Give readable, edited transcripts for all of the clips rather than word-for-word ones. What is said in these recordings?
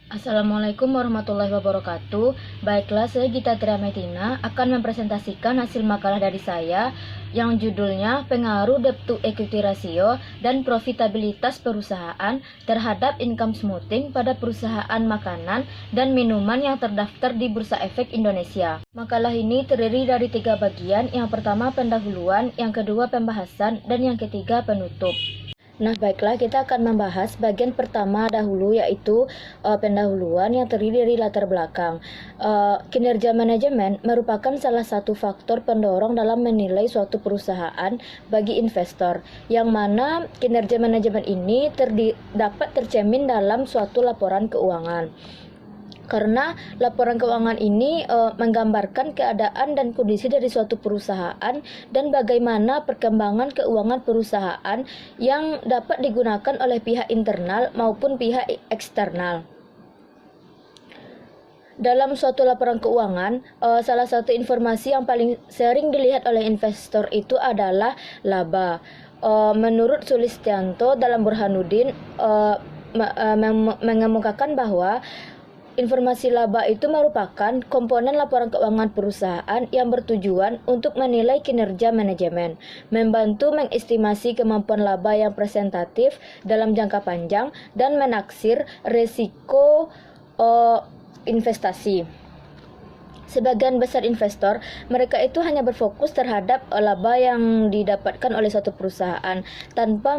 Assalamualaikum warahmatullahi wabarakatuh. Baiklah, saya Gita Triametina akan mempresentasikan hasil makalah dari saya yang judulnya Pengaruh Debt to Equity Ratio dan Profitabilitas Perusahaan terhadap Income Smoothing pada perusahaan makanan dan minuman yang terdaftar di Bursa Efek Indonesia. Makalah ini terdiri dari 3 bagian, yang pertama pendahuluan, yang kedua pembahasan, dan yang ketiga penutup. Nah, baiklah, kita akan membahas bagian pertama dahulu, yaitu pendahuluan yang terdiri dari latar belakang. Kinerja manajemen merupakan salah satu faktor pendorong dalam menilai suatu perusahaan bagi investor, yang mana kinerja manajemen ini dapat tercermin dalam suatu laporan keuangan. Karena laporan keuangan ini menggambarkan keadaan dan kondisi dari suatu perusahaan dan bagaimana perkembangan keuangan perusahaan yang dapat digunakan oleh pihak internal maupun pihak eksternal. Dalam suatu laporan keuangan, salah satu informasi yang paling sering dilihat oleh investor itu adalah laba. Menurut Sulistianto dalam Burhanuddin mengemukakan bahwa informasi laba itu merupakan komponen laporan keuangan perusahaan yang bertujuan untuk menilai kinerja manajemen, membantu mengestimasi kemampuan laba yang presentatif dalam jangka panjang, dan menaksir risiko investasi. Sebagian besar investor, mereka itu hanya berfokus terhadap laba yang didapatkan oleh suatu perusahaan tanpa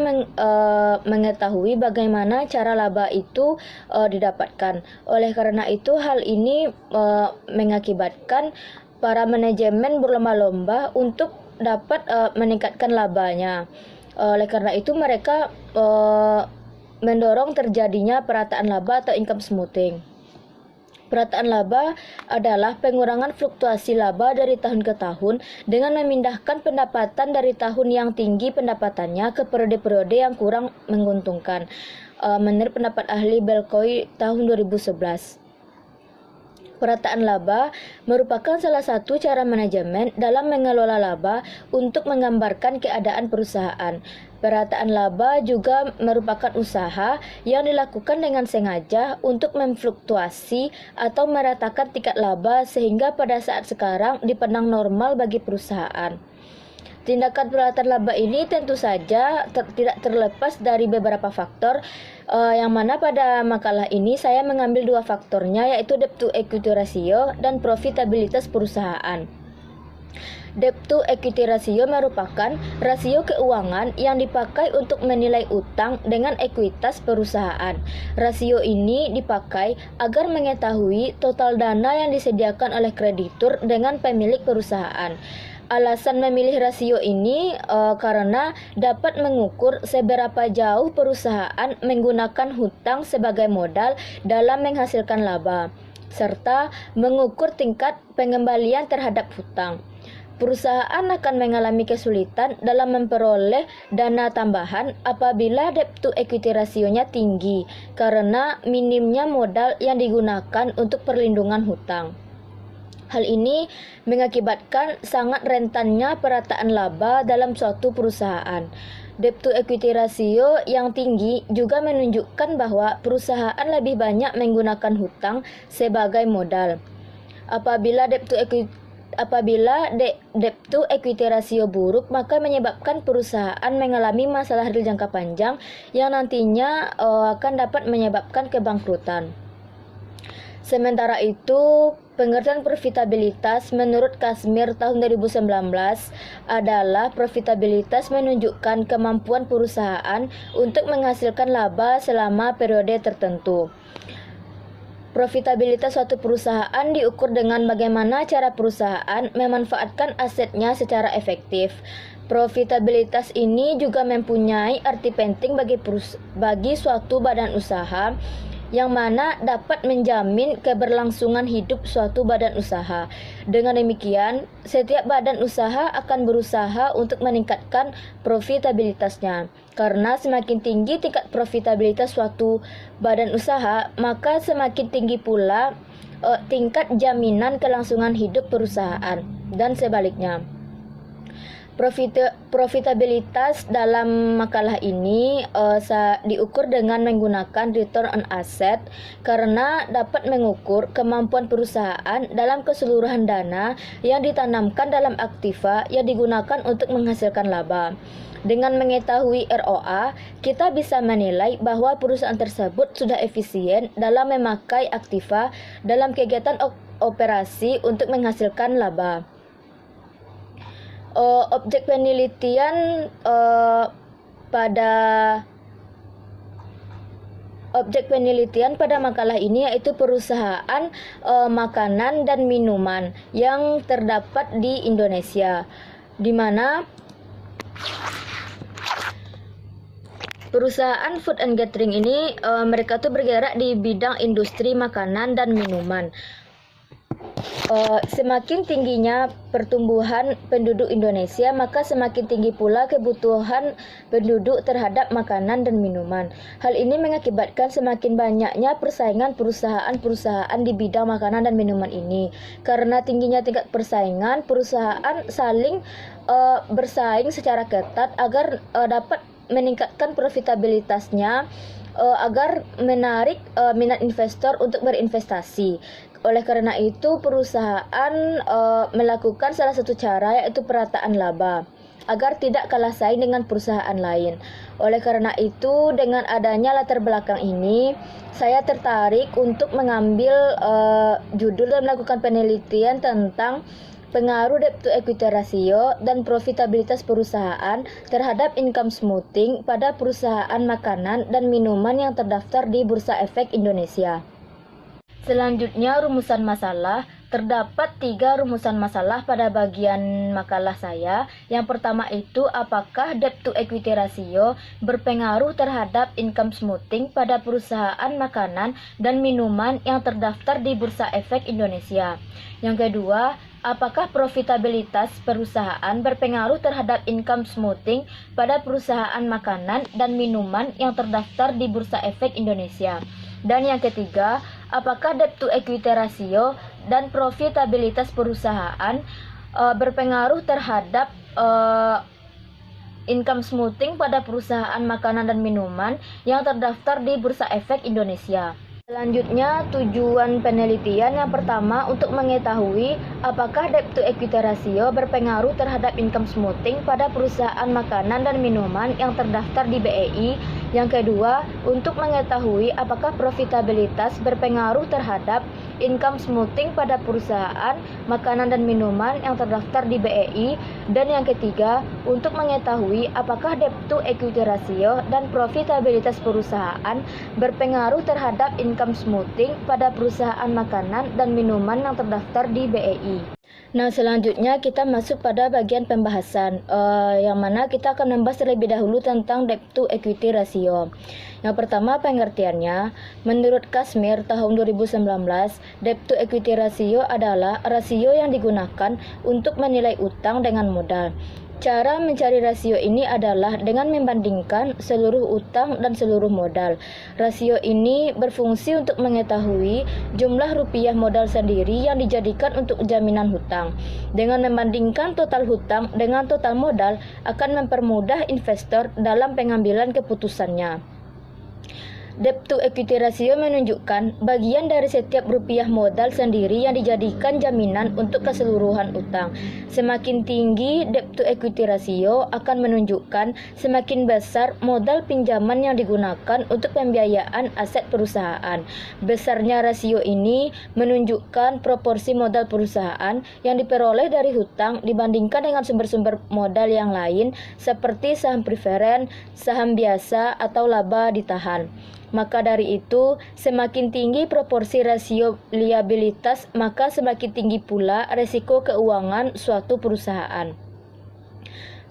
mengetahui bagaimana cara laba itu didapatkan. Oleh karena itu, hal ini mengakibatkan para manajemen berlomba-lomba untuk dapat meningkatkan labanya. Oleh karena itu, mereka mendorong terjadinya perataan laba atau income smoothing. Perataan laba adalah pengurangan fluktuasi laba dari tahun ke tahun dengan memindahkan pendapatan dari tahun yang tinggi pendapatannya ke periode-periode yang kurang menguntungkan. Menurut pendapat ahli Belkoy tahun 2011. Perataan laba merupakan salah satu cara manajemen dalam mengelola laba untuk menggambarkan keadaan perusahaan. Perataan laba juga merupakan usaha yang dilakukan dengan sengaja untuk memfluktuasi atau meratakan tingkat laba sehingga pada saat sekarang dipandang normal bagi perusahaan. Tindakan perataan laba ini tentu saja tidak terlepas dari beberapa faktor, yang mana pada makalah ini saya mengambil 2 faktornya, yaitu debt to equity ratio dan profitabilitas perusahaan. Debt to equity ratio merupakan rasio keuangan yang dipakai untuk menilai utang dengan ekuitas perusahaan. Rasio ini dipakai agar mengetahui total dana yang disediakan oleh kreditur dengan pemilik perusahaan. Alasan memilih rasio ini karena dapat mengukur seberapa jauh perusahaan menggunakan hutang sebagai modal dalam menghasilkan laba, serta mengukur tingkat pengembalian terhadap hutang. Perusahaan akan mengalami kesulitan dalam memperoleh dana tambahan apabila debt to equity rasionya tinggi karena minimnya modal yang digunakan untuk perlindungan hutang. Hal ini mengakibatkan sangat rentannya perataan laba dalam suatu perusahaan. Debt to equity ratio yang tinggi juga menunjukkan bahwa perusahaan lebih banyak menggunakan hutang sebagai modal. Apabila debt to equity ratio buruk, maka menyebabkan perusahaan mengalami masalah real jangka panjang yang nantinya akan dapat menyebabkan kebangkrutan. Sementara itu, pengertian profitabilitas menurut Kashmir tahun 2019 adalah profitabilitas menunjukkan kemampuan perusahaan untuk menghasilkan laba selama periode tertentu. Profitabilitas suatu perusahaan diukur dengan bagaimana cara perusahaan memanfaatkan asetnya secara efektif. Profitabilitas ini juga mempunyai arti penting bagi suatu badan usaha, yang mana dapat menjamin keberlangsungan hidup suatu badan usaha. Dengan demikian, setiap badan usaha akan berusaha untuk meningkatkan profitabilitasnya. Karena semakin tinggi tingkat profitabilitas suatu badan usaha, maka semakin tinggi pula tingkat jaminan kelangsungan hidup perusahaan, dan sebaliknya. Profitabilitas dalam makalah ini diukur dengan menggunakan return on asset karena dapat mengukur kemampuan perusahaan dalam keseluruhan dana yang ditanamkan dalam aktiva yang digunakan untuk menghasilkan laba. Dengan mengetahui ROA, kita bisa menilai bahwa perusahaan tersebut sudah efisien dalam memakai aktiva dalam kegiatan operasi untuk menghasilkan laba. Objek penelitian pada makalah ini yaitu perusahaan makanan dan minuman yang terdapat di Indonesia, di mana perusahaan food and catering ini mereka tuh bergerak di bidang industri makanan dan minuman. Semakin tingginya pertumbuhan penduduk Indonesia, maka semakin tinggi pula kebutuhan penduduk terhadap makanan dan minuman. Hal ini mengakibatkan semakin banyaknya persaingan perusahaan-perusahaan di bidang makanan dan minuman ini. Karena tingginya tingkat persaingan, perusahaan saling bersaing secara ketat agar dapat meningkatkan profitabilitasnya, agar menarik minat investor untuk berinvestasi. Oleh karena itu, perusahaan melakukan salah satu cara yaitu perataan laba agar tidak kalah saing dengan perusahaan lain. Oleh karena itu, dengan adanya latar belakang ini, saya tertarik untuk mengambil judul dan melakukan penelitian tentang pengaruh debt to equity ratio dan profitabilitas perusahaan terhadap income smoothing pada perusahaan makanan dan minuman yang terdaftar di Bursa Efek Indonesia. Selanjutnya, rumusan masalah. Terdapat 3 rumusan masalah pada bagian makalah saya. Yang pertama itu, apakah debt to equity ratio berpengaruh terhadap income smoothing pada perusahaan makanan dan minuman yang terdaftar di Bursa Efek Indonesia. Yang kedua, apakah profitabilitas perusahaan berpengaruh terhadap income smoothing pada perusahaan makanan dan minuman yang terdaftar di Bursa Efek Indonesia. Dan yang ketiga, apakah debt to equity ratio dan profitabilitas perusahaan berpengaruh terhadap income smoothing pada perusahaan makanan dan minuman yang terdaftar di Bursa Efek Indonesia. Selanjutnya, tujuan penelitian yang pertama untuk mengetahui apakah debt to equity ratio berpengaruh terhadap income smoothing pada perusahaan makanan dan minuman yang terdaftar di BEI. Yang kedua, untuk mengetahui apakah profitabilitas berpengaruh terhadap income smoothing pada perusahaan makanan dan minuman yang terdaftar di BEI. Dan yang ketiga, untuk mengetahui apakah debt to equity ratio dan profitabilitas perusahaan berpengaruh terhadap income smoothing pada perusahaan makanan dan minuman yang terdaftar di BEI. Nah, selanjutnya kita masuk pada bagian pembahasan, yang mana kita akan membahas terlebih dahulu tentang debt to equity ratio. Yang pertama, pengertiannya, menurut Kashmir tahun 2019, debt to equity ratio adalah rasio yang digunakan untuk menilai utang dengan modal. Cara mencari rasio ini adalah dengan membandingkan seluruh utang dan seluruh modal. Rasio ini berfungsi untuk mengetahui jumlah rupiah modal sendiri yang dijadikan untuk jaminan hutang. Dengan membandingkan total hutang dengan total modal akan mempermudah investor dalam pengambilan keputusannya. Debt to equity ratio menunjukkan bagian dari setiap rupiah modal sendiri yang dijadikan jaminan untuk keseluruhan utang. Semakin tinggi debt to equity ratio akan menunjukkan semakin besar modal pinjaman yang digunakan untuk pembiayaan aset perusahaan. Besarnya rasio ini menunjukkan proporsi modal perusahaan yang diperoleh dari hutang dibandingkan dengan sumber-sumber modal yang lain seperti saham preferen, saham biasa, atau laba ditahan. Maka dari itu, semakin tinggi proporsi rasio liabilitas, maka semakin tinggi pula risiko keuangan suatu perusahaan.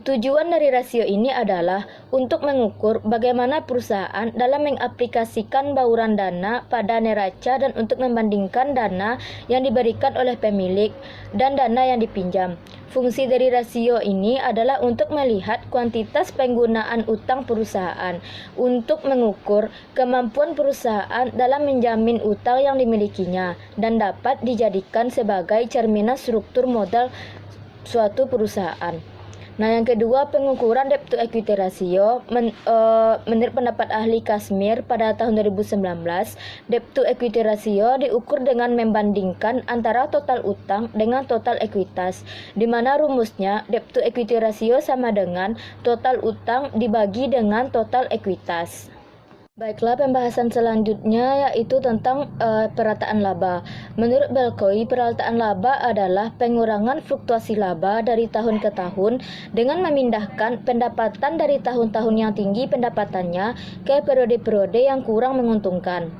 Tujuan dari rasio ini adalah untuk mengukur bagaimana perusahaan dalam mengaplikasikan bauran dana pada neraca dan untuk membandingkan dana yang diberikan oleh pemilik dan dana yang dipinjam. Fungsi dari rasio ini adalah untuk melihat kuantitas penggunaan utang perusahaan, untuk mengukur kemampuan perusahaan dalam menjamin utang yang dimilikinya, dan dapat dijadikan sebagai cerminan struktur modal suatu perusahaan. Nah, yang kedua, pengukuran debt to equity ratio. Menurut pendapat ahli Kashmir pada tahun 2019, debt to equity ratio diukur dengan membandingkan antara total utang dengan total ekuitas, di mana rumusnya debt to equity ratio sama dengan total utang dibagi dengan total ekuitas. Baiklah, pembahasan selanjutnya yaitu tentang perataan laba. Menurut Belkoi, perataan laba adalah pengurangan fluktuasi laba dari tahun ke tahun dengan memindahkan pendapatan dari tahun-tahun yang tinggi pendapatannya ke periode-periode yang kurang menguntungkan.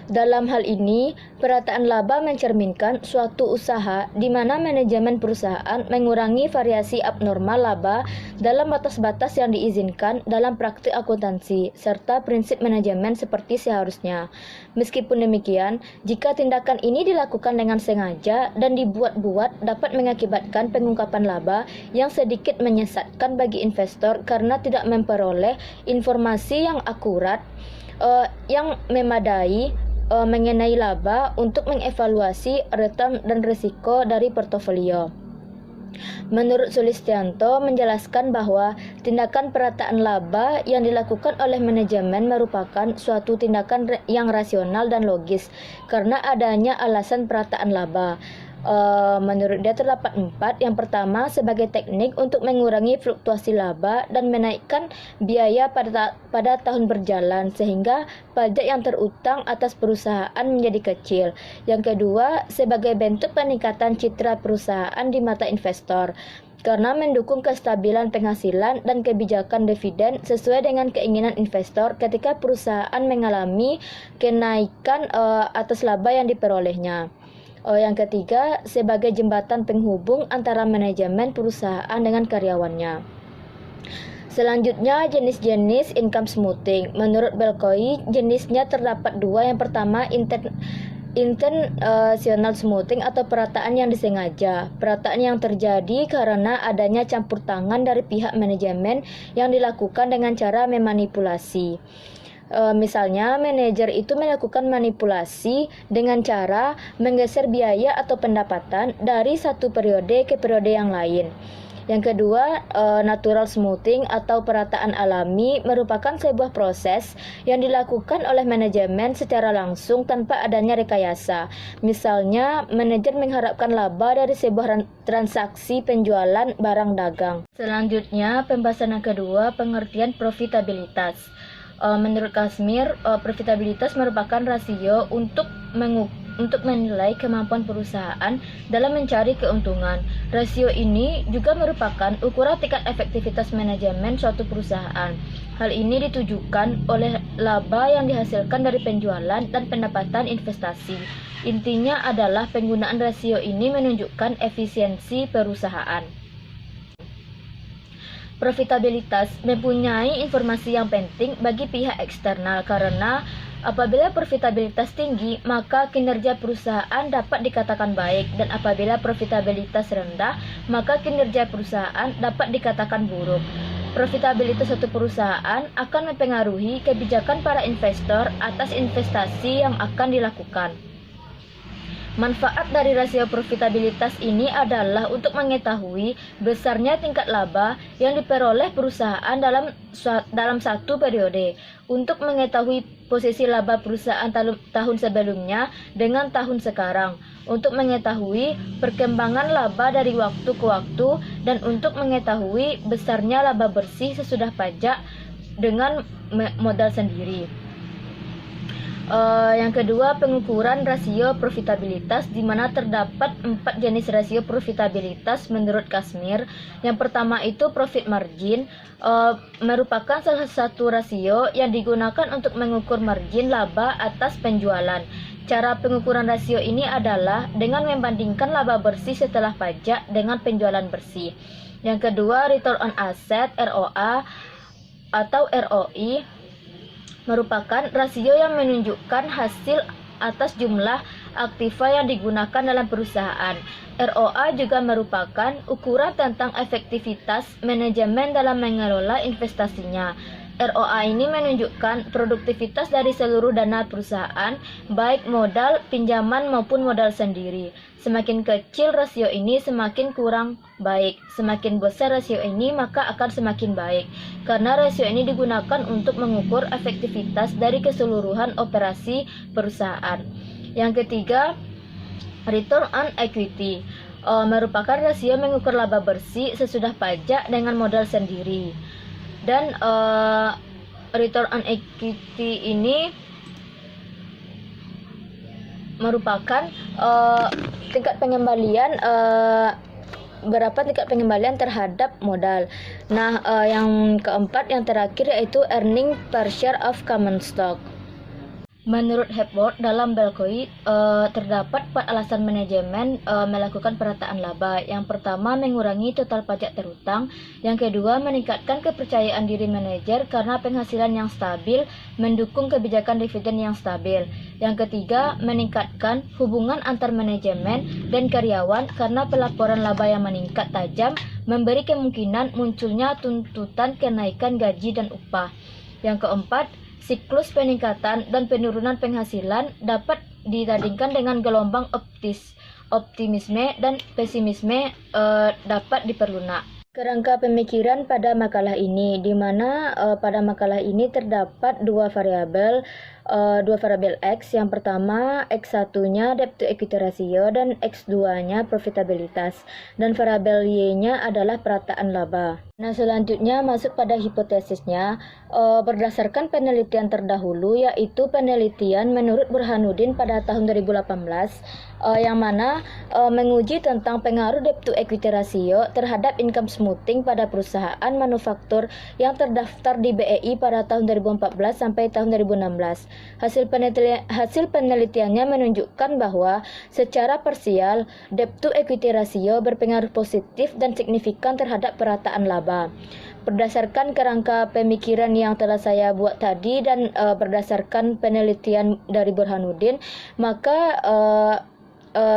Dalam hal ini, perataan laba mencerminkan suatu usaha di mana manajemen perusahaan mengurangi variasi abnormal laba dalam batas-batas yang diizinkan dalam praktik akuntansi serta prinsip manajemen seperti seharusnya. Meskipun demikian, jika tindakan ini dilakukan dengan sengaja dan dibuat-buat dapat mengakibatkan pengungkapan laba yang sedikit menyesatkan bagi investor karena tidak memperoleh informasi yang akurat yang memadai mengenai laba untuk mengevaluasi return dan risiko dari portofolio. Menurut Sulistianto menjelaskan bahwa tindakan perataan laba yang dilakukan oleh manajemen merupakan suatu tindakan yang rasional dan logis karena adanya alasan perataan laba. Menurut dia terdapat 4. Yang pertama, sebagai teknik untuk mengurangi fluktuasi laba dan menaikkan biaya pada tahun berjalan sehingga pajak yang terutang atas perusahaan menjadi kecil. Yang kedua, sebagai bentuk peningkatan citra perusahaan di mata investor karena mendukung kestabilan penghasilan dan kebijakan dividen sesuai dengan keinginan investor ketika perusahaan mengalami kenaikan atas laba yang diperolehnya. Yang ketiga, sebagai jembatan penghubung antara manajemen perusahaan dengan karyawannya. Selanjutnya, jenis-jenis income smoothing. Menurut Belkoi, jenisnya terdapat 2. Yang pertama, intentional smoothing atau perataan yang disengaja. Perataan yang terjadi karena adanya campur tangan dari pihak manajemen yang dilakukan dengan cara memanipulasi. Misalnya, manajer itu melakukan manipulasi dengan cara menggeser biaya atau pendapatan dari satu periode ke periode yang lain. Yang kedua, natural smoothing atau perataan alami merupakan sebuah proses yang dilakukan oleh manajemen secara langsung tanpa adanya rekayasa. Misalnya, manajer mengharapkan laba dari sebuah transaksi penjualan barang dagang. Selanjutnya, pembahasan yang kedua, pengertian profitabilitas. Menurut Kashmir, profitabilitas merupakan rasio untuk menilai kemampuan perusahaan dalam mencari keuntungan. Rasio ini juga merupakan ukuran tingkat efektivitas manajemen suatu perusahaan. Hal ini ditujukan oleh laba yang dihasilkan dari penjualan dan pendapatan investasi. Intinya adalah penggunaan rasio ini menunjukkan efisiensi perusahaan. Profitabilitas mempunyai informasi yang penting bagi pihak eksternal karena apabila profitabilitas tinggi, maka kinerja perusahaan dapat dikatakan baik, dan apabila profitabilitas rendah, maka kinerja perusahaan dapat dikatakan buruk. Profitabilitas suatu perusahaan akan mempengaruhi kebijakan para investor atas investasi yang akan dilakukan. Manfaat dari rasio profitabilitas ini adalah untuk mengetahui besarnya tingkat laba yang diperoleh perusahaan dalam satu periode, untuk mengetahui posisi laba perusahaan tahun sebelumnya dengan tahun sekarang, untuk mengetahui perkembangan laba dari waktu ke waktu, dan untuk mengetahui besarnya laba bersih sesudah pajak dengan modal sendiri. Yang kedua, pengukuran rasio profitabilitas, di mana terdapat 4 jenis rasio profitabilitas menurut Kashmir. Yang pertama itu profit margin, merupakan salah satu rasio yang digunakan untuk mengukur margin laba atas penjualan. Cara pengukuran rasio ini adalah dengan membandingkan laba bersih setelah pajak dengan penjualan bersih. Yang kedua, return on asset (ROA) atau ROI, merupakan rasio yang menunjukkan hasil atas jumlah aktiva yang digunakan dalam perusahaan. ROA juga merupakan ukuran tentang efektivitas manajemen dalam mengelola investasinya. ROA ini menunjukkan produktivitas dari seluruh dana perusahaan, baik modal, pinjaman maupun modal sendiri. Semakin kecil rasio ini semakin kurang baik. Semakin besar rasio ini maka akan semakin baik. Karena rasio ini digunakan untuk mengukur efektivitas dari keseluruhan operasi perusahaan. Yang ketiga, return on equity. Merupakan rasio mengukur laba bersih sesudah pajak dengan modal sendiri. Dan return on equity ini merupakan tingkat pengembalian berapa tingkat pengembalian terhadap modal. Nah, yang keempat, yang terakhir yaitu earning per share of common stock. Menurut Hepworth dalam Belcoin, terdapat 4 alasan manajemen melakukan perataan laba. Yang pertama, mengurangi total pajak terutang. Yang kedua, meningkatkan kepercayaan diri manajer karena penghasilan yang stabil mendukung kebijakan dividen yang stabil. Yang ketiga, meningkatkan hubungan antar manajemen dan karyawan karena pelaporan laba yang meningkat tajam memberi kemungkinan munculnya tuntutan kenaikan gaji dan upah. Yang keempat, siklus peningkatan dan penurunan penghasilan dapat ditandingkan dengan gelombang optimisme dan pesimisme dapat diperlunak. Kerangka pemikiran pada makalah ini, di mana pada makalah ini terdapat dua variabel X. Yang pertama, X1-nya debt to equity ratio dan X2-nya profitabilitas, dan variabel Y-nya adalah perataan laba. Nah, selanjutnya masuk pada hipotesisnya. Berdasarkan penelitian terdahulu, yaitu penelitian menurut Burhanuddin pada tahun 2018, yang mana menguji tentang pengaruh debt to equity ratio terhadap income smoothing pada perusahaan manufaktur yang terdaftar di BEI pada tahun 2014 sampai tahun 2016. Hasil penelitiannya menunjukkan bahwa secara parsial debt to equity ratio berpengaruh positif dan signifikan terhadap perataan laba. Berdasarkan kerangka pemikiran yang telah saya buat tadi dan berdasarkan penelitian dari Burhanuddin, maka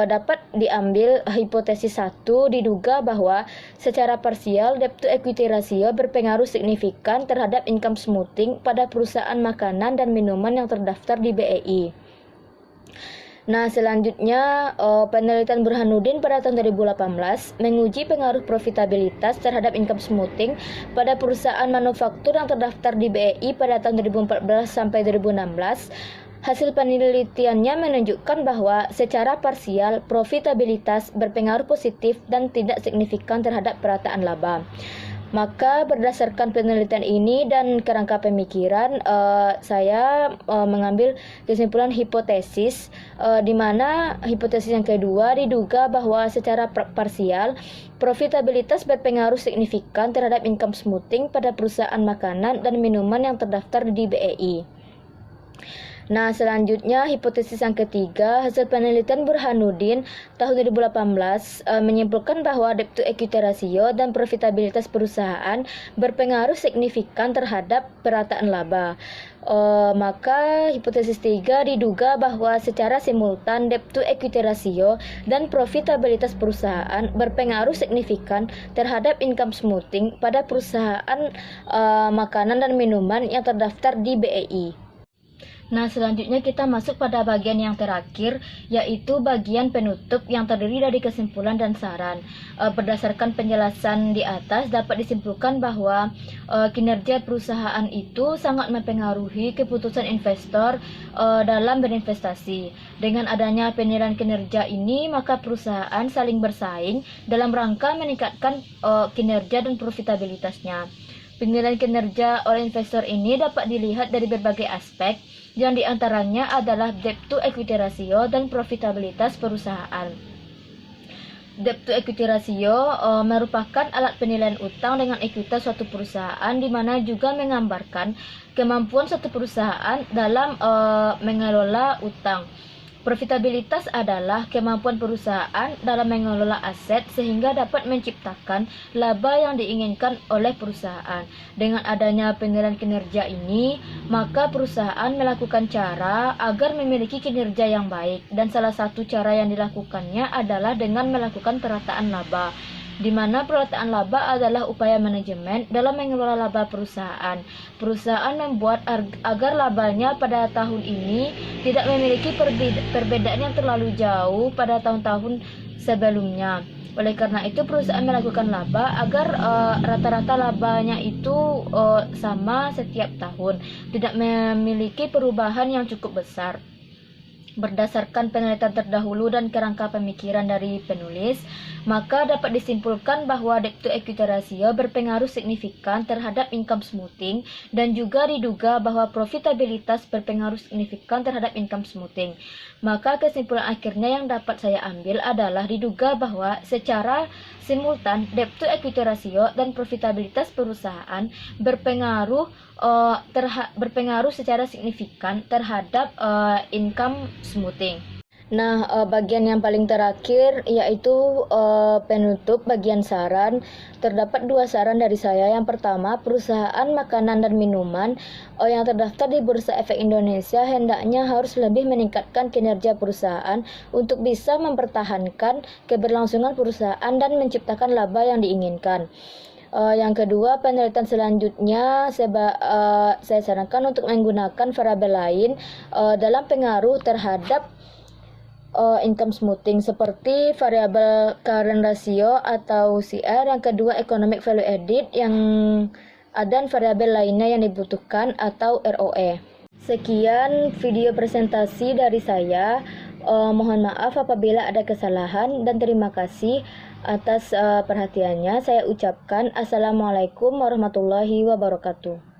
dapat diambil hipotesis 1, diduga bahwa secara parsial debt to equity ratio berpengaruh signifikan terhadap income smoothing pada perusahaan makanan dan minuman yang terdaftar di BEI. Nah, selanjutnya penelitian Burhanuddin pada tahun 2018 menguji pengaruh profitabilitas terhadap income smoothing pada perusahaan manufaktur yang terdaftar di BEI pada tahun 2014 sampai 2016. Hasil penelitiannya menunjukkan bahwa secara parsial profitabilitas berpengaruh positif dan tidak signifikan terhadap perataan laba. Maka berdasarkan penelitian ini dan kerangka pemikiran, saya mengambil kesimpulan hipotesis, di mana hipotesis yang kedua diduga bahwa secara parsial profitabilitas berpengaruh signifikan terhadap income smoothing pada perusahaan makanan dan minuman yang terdaftar di BEI. Nah, selanjutnya hipotesis yang ketiga, hasil penelitian Burhanuddin tahun 2018 menyimpulkan bahwa debt to equity ratio dan profitabilitas perusahaan berpengaruh signifikan terhadap perataan laba. Maka hipotesis 3 diduga bahwa secara simultan debt to equity ratio dan profitabilitas perusahaan berpengaruh signifikan terhadap income smoothing pada perusahaan makanan dan minuman yang terdaftar di BEI. Nah, selanjutnya kita masuk pada bagian yang terakhir, yaitu bagian penutup yang terdiri dari kesimpulan dan saran. Berdasarkan penjelasan di atas, dapat disimpulkan bahwa kinerja perusahaan itu sangat mempengaruhi keputusan investor dalam berinvestasi. Dengan adanya penilaian kinerja ini, maka perusahaan saling bersaing dalam rangka meningkatkan kinerja dan profitabilitasnya. Penilaian kinerja oleh investor ini dapat dilihat dari berbagai aspek, yang diantaranya adalah debt to equity ratio dan profitabilitas perusahaan. Debt to equity ratio merupakan alat penilaian utang dengan ekuitas suatu perusahaan, di mana juga menggambarkan kemampuan suatu perusahaan dalam mengelola utang. Profitabilitas adalah kemampuan perusahaan dalam mengelola aset sehingga dapat menciptakan laba yang diinginkan oleh perusahaan. Dengan adanya penilaian kinerja ini, maka perusahaan melakukan cara agar memiliki kinerja yang baik, dan salah satu cara yang dilakukannya adalah dengan melakukan perataan laba. di mana penataan laba adalah upaya manajemen dalam mengelola laba perusahaan. Perusahaan membuat agar labanya pada tahun ini tidak memiliki perbedaan yang terlalu jauh pada tahun-tahun sebelumnya. Oleh karena itu, perusahaan melakukan laba agar rata-rata labanya itu sama setiap tahun, tidak memiliki perubahan yang cukup besar. Berdasarkan penelitian terdahulu dan kerangka pemikiran dari penulis, maka dapat disimpulkan bahwa debt to equity ratio berpengaruh signifikan terhadap income smoothing dan juga diduga bahwa profitabilitas berpengaruh signifikan terhadap income smoothing. Maka kesimpulan akhirnya yang dapat saya ambil adalah diduga bahwa secara simultan debt to equity ratio dan profitabilitas perusahaan berpengaruh secara signifikan terhadap income smoothing. Nah, bagian yang paling terakhir yaitu penutup bagian saran. Terdapat 2 saran dari saya. Yang pertama, perusahaan makanan dan minuman yang terdaftar di Bursa Efek Indonesia hendaknya harus lebih meningkatkan kinerja perusahaan untuk bisa mempertahankan keberlangsungan perusahaan dan menciptakan laba yang diinginkan. Yang kedua, penelitian selanjutnya saya sarankan untuk menggunakan variabel lain dalam pengaruh terhadap income smoothing seperti variabel current ratio atau CR, yang kedua economic value added, dan variabel lainnya yang dibutuhkan atau ROE. Sekian video presentasi dari saya. Mohon maaf apabila ada kesalahan dan terima kasih atas perhatiannya. Saya ucapkan Assalamualaikum warahmatullahi wabarakatuh.